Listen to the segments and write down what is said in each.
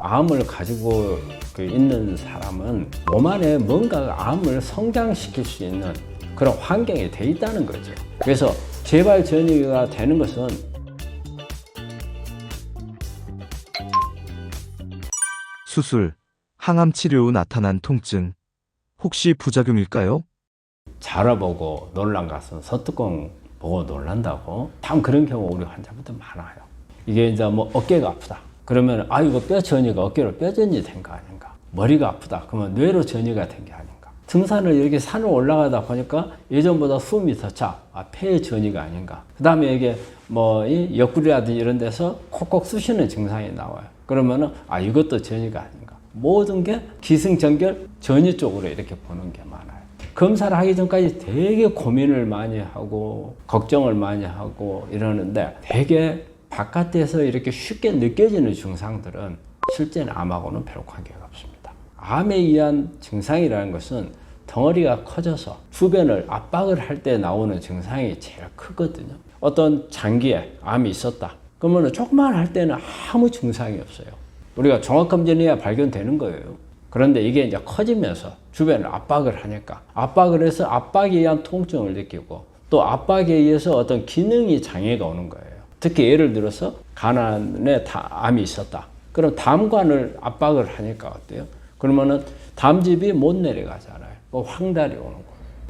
암을 가지고 있는 사람은 몸 안에 뭔가 암을 성장시킬 수 있는 그런 환경이 돼 있다는 거죠. 그래서 재발 전이가 되는 것은 수술, 항암 치료 후 나타난 통증, 혹시 부작용일까요? 자라보고 놀란 것은 서뚜껑 보고 놀란다고. 참 그런 경우 우리 환자분들 많아요. 이게 이제 뭐 어깨가 아프다. 그러면 아 이거 뼈 전이가 어깨로 뼈 전이 된 거 아닌가. 머리가 아프다. 그러면 뇌로 전이가 된 게 아닌가. 등산을 이렇게 산을 올라가다 보니까 예전보다 숨이 더 차. 아, 폐의 전이가 아닌가. 그 다음에 이게 뭐 이 옆구리라든지 이런 데서 콕콕 쑤시는 증상이 나와요. 그러면은 아 이것도 전이가 아닌가. 모든 게 기승전결 전이 쪽으로 이렇게 보는 게 많아요. 검사를 하기 전까지 되게 고민을 많이 하고 걱정을 많이 하고 이러는데 되게 바깥에서 이렇게 쉽게 느껴지는 증상들은 실제는 암하고는 별로 관계가 없습니다. 암에 의한 증상이라는 것은 덩어리가 커져서 주변을 압박을 할 때 나오는 증상이 제일 크거든요. 어떤 장기에 암이 있었다. 그러면 조금만 할 때는 아무 증상이 없어요. 우리가 종합검진해야 발견되는 거예요. 그런데 이게 이제 커지면서 주변을 압박을 하니까 압박을 해서 압박에 의한 통증을 느끼고 또 압박에 의해서 어떤 기능이 장애가 오는 거예요. 특히 예를 들어서 간안에 암이 있었다. 그럼 담관을 압박을 하니까 어때요? 그러면은 담즙이 못 내려가잖아요. 황달이 오는 거예요.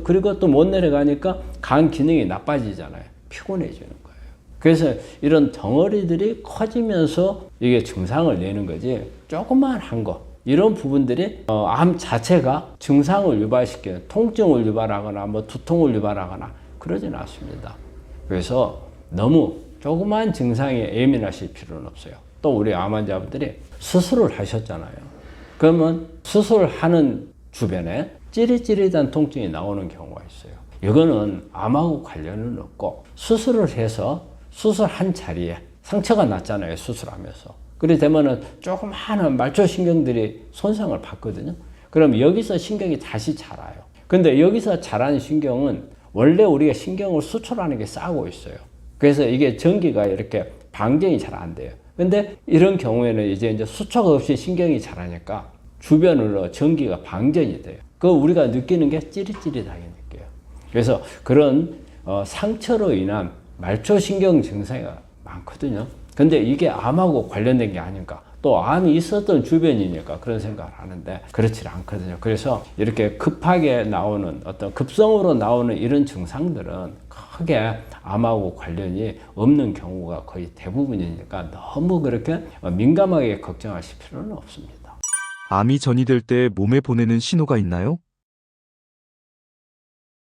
그리고 또 못 내려가니까 간 기능이 나빠지잖아요. 피곤해지는 거예요. 그래서 이런 덩어리들이 커지면서 이게 증상을 내는 거지 조그만 한 거 이런 부분들이 암 자체가 증상을 유발시키는 통증을 유발하거나 뭐 두통을 유발하거나 그러진 않습니다. 그래서 너무 조그만 증상에 예민하실 필요는 없어요. 또 우리 암 환자분들이 수술을 하셨잖아요. 그러면 수술하는 주변에 찌릿찌릿한 통증이 나오는 경우가 있어요. 이거는 암하고 관련은 없고 수술을 해서 수술한 자리에 상처가 났잖아요. 수술하면서. 그래 되면은 조그마한 말초신경들이 손상을 받거든요. 그럼 여기서 신경이 다시 자라요. 근데 여기서 자라는 신경은 원래 우리가 신경을 수출하는 게 싸고 있어요. 그래서 이게 전기가 이렇게 방전이 잘 안 돼요. 근데 이런 경우에는 이제 수초가 없이 신경이 자라니까 주변으로 전기가 방전이 돼요. 그거 우리가 느끼는 게 찌릿찌릿하게 느껴요. 그래서 그런 상처로 인한 말초신경 증상이 많거든요. 근데 이게 암하고 관련된 게 아닌가. 또 암이 있었던 주변이니까 그런 생각을 하는데 그렇지 않거든요. 그래서 이렇게 급하게 나오는 어떤 급성으로 나오는 이런 증상들은 크게 암하고 관련이 없는 경우가 거의 대부분이니까 너무 그렇게 민감하게 걱정하실 필요는 없습니다. 암이 전이될 때 몸에 보내는 신호가 있나요?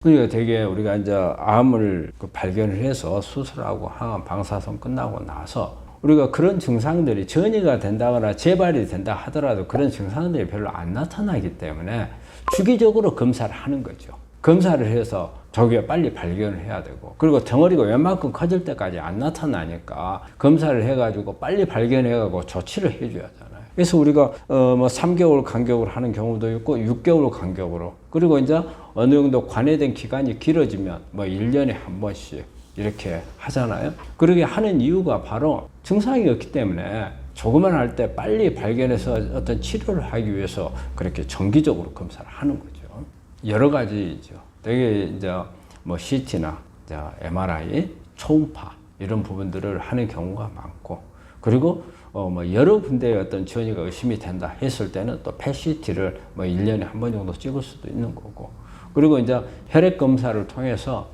그러니까 되게 우리가 이제 암을 발견을 해서 수술하고 항암 방사선 끝나고 나서 우리가 그런 증상들이 전이가 된다거나 재발이 된다 하더라도 그런 증상들이 별로 안 나타나기 때문에 주기적으로 검사를 하는 거죠. 검사를 해서 저게 빨리 발견을 해야 되고 그리고 덩어리가 웬만큼 커질 때까지 안 나타나니까 검사를 해가지고 빨리 발견해가지고 조치를 해줘야 하잖아요. 그래서 우리가 뭐 3개월 간격으로 하는 경우도 있고 6개월 간격으로 그리고 이제 어느 정도 관회된 기간이 길어지면 뭐 1년에 한 번씩 이렇게 하잖아요. 그렇게 하는 이유가 바로 증상이 없기 때문에 조금만 할 때 빨리 발견해서 어떤 치료를 하기 위해서 그렇게 정기적으로 검사를 하는 거죠. 여러 가지죠. 되게 이제 뭐 CT나 이제 MRI, 초음파 이런 부분들을 하는 경우가 많고 그리고 뭐 여러 군데의 어떤 전이가 의심이 된다 했을 때는 또 PET-CT를 뭐 1년에 한 번 정도 찍을 수도 있는 거고 그리고 이제 혈액 검사를 통해서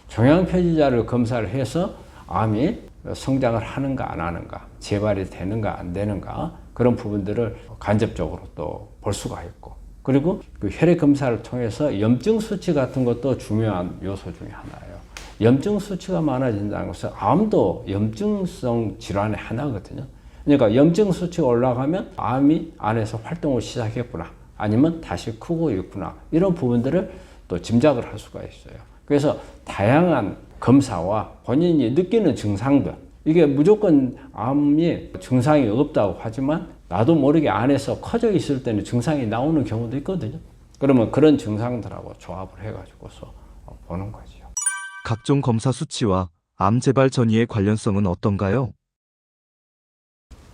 종양표지자를 검사를 해서 암이 성장을 하는가 안 하는가, 재발이 되는가 안 되는가 그런 부분들을 간접적으로 또 볼 수가 있고 그리고 그 혈액 검사를 통해서 염증 수치 같은 것도 중요한 요소 중에 하나예요. 염증 수치가 많아진다는 것은 암도 염증성 질환의 하나거든요. 그러니까 염증 수치가 올라가면 암이 안에서 활동을 시작했구나 아니면 다시 크고 있구나 이런 부분들을 또 짐작을 할 수가 있어요. 그래서 다양한 검사와 본인이 느끼는 증상들 이게 무조건 암이 증상이 없다고 하지만 나도 모르게 안에서 커져 있을 때는 증상이 나오는 경우도 있거든요. 그러면 그런 증상들하고 조합을 해가지고서 보는 거죠. 각종 검사 수치와 암 재발 전이의 관련성은 어떤가요?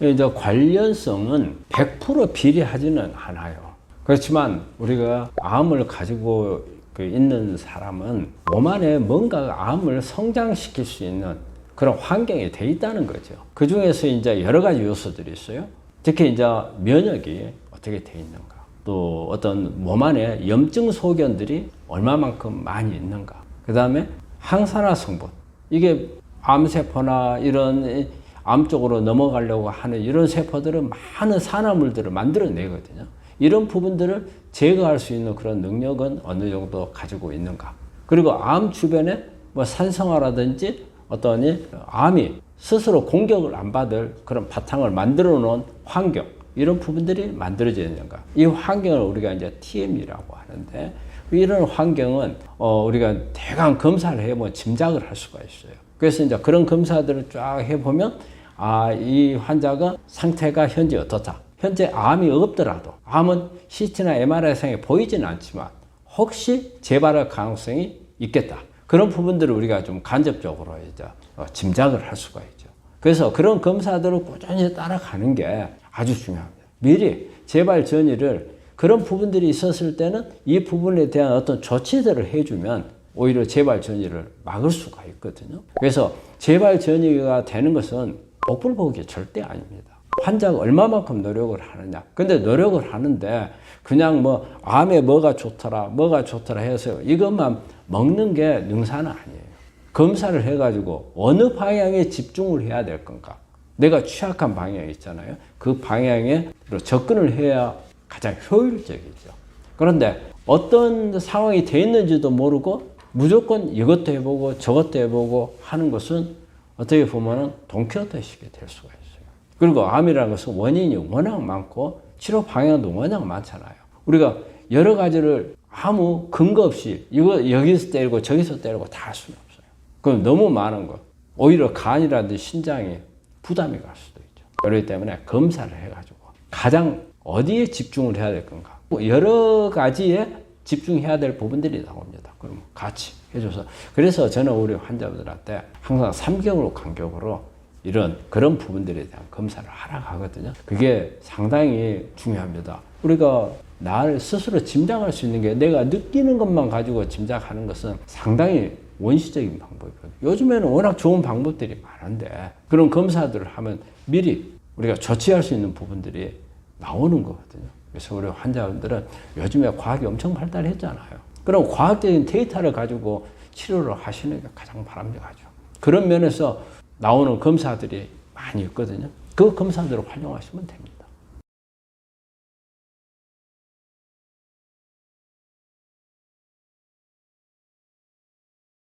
이제 관련성은 100% 비례하지는 않아요. 그렇지만 우리가 암을 가지고 있는 사람은 몸 안에 뭔가 암을 성장시킬 수 있는 그런 환경이 돼 있다는 거죠. 그 중에서 이제 여러 가지 요소들이 있어요. 특히 이제 면역이 어떻게 돼 있는가, 또 어떤 몸 안에 염증 소견들이 얼마만큼 많이 있는가, 그 다음에 항산화 성분, 이게 암세포나 이런 암 쪽으로 넘어가려고 하는 이런 세포들은 많은 산화물들을 만들어내거든요. 이런 부분들을 제거할 수 있는 그런 능력은 어느 정도 가지고 있는가. 그리고 암 주변에 뭐 산성화라든지 어떤 암이 스스로 공격을 안 받을 그런 바탕을 만들어 놓은 환경, 이런 부분들이 만들어져 있는가. 이 환경을 우리가 이제 TM이라고 하는데, 이런 환경은 우리가 대강 검사를 해보면 짐작을 할 수가 있어요. 그래서 이제 그런 검사들을 쫙 해보면, 이 환자가 상태가 현재 어떻다. 현재 암이 없더라도, 암은 CT나 MRI상에 보이지는 않지만 혹시 재발할 가능성이 있겠다. 그런 부분들을 우리가 좀 간접적으로 이제 짐작을 할 수가 있죠. 그래서 그런 검사들을 꾸준히 따라가는 게 아주 중요합니다. 미리 재발 전이를, 그런 부분들이 있었을 때는 이 부분에 대한 어떤 조치들을 해주면 오히려 재발 전이를 막을 수가 있거든요. 그래서 재발 전이가 되는 것은 복불복이 절대 아닙니다. 환자가 얼마만큼 노력을 하느냐. 근데 노력을 하는데 그냥 뭐 암에 뭐가 좋더라 해서 이것만 먹는 게 능사는 아니에요. 검사를 해가지고 어느 방향에 집중을 해야 될 건가. 내가 취약한 방향이 있잖아요. 그 방향에 접근을 해야 가장 효율적이죠. 그런데 어떤 상황이 돼 있는지도 모르고 무조건 이것도 해보고 저것도 해보고 하는 것은 어떻게 보면 돈키호테식이 될 수가 있어요. 그리고 암이라는 것은 원인이 워낙 많고 치료 방향도 워낙 많잖아요. 우리가 여러 가지를 아무 근거 없이 이거 여기서 때리고 저기서 때리고 다 할 수는 없어요. 그럼 너무 많은 거, 오히려 간이라든지 신장이 부담이 갈 수도 있죠. 그렇기 때문에 검사를 해가지고 가장 어디에 집중을 해야 될 건가, 여러 가지에 집중해야 될 부분들이 나옵니다. 그럼 같이 해줘서, 그래서 저는 우리 환자분들한테 항상 3개월 간격으로 그런 부분들에 대한 검사를 하러 가거든요. 그게 상당히 중요합니다. 우리가 나를 스스로 짐작할 수 있는 게, 내가 느끼는 것만 가지고 짐작하는 것은 상당히 원시적인 방법이거든요. 요즘에는 워낙 좋은 방법들이 많은데 그런 검사들을 하면 미리 우리가 조치할 수 있는 부분들이 나오는 거거든요. 그래서 우리 환자분들은 요즘에 과학이 엄청 발달했잖아요. 그럼 과학적인 데이터를 가지고 치료를 하시는 게 가장 바람직하죠. 그런 면에서 나오는 검사들이 많이 있거든요. 그 검사들을 활용하시면 됩니다.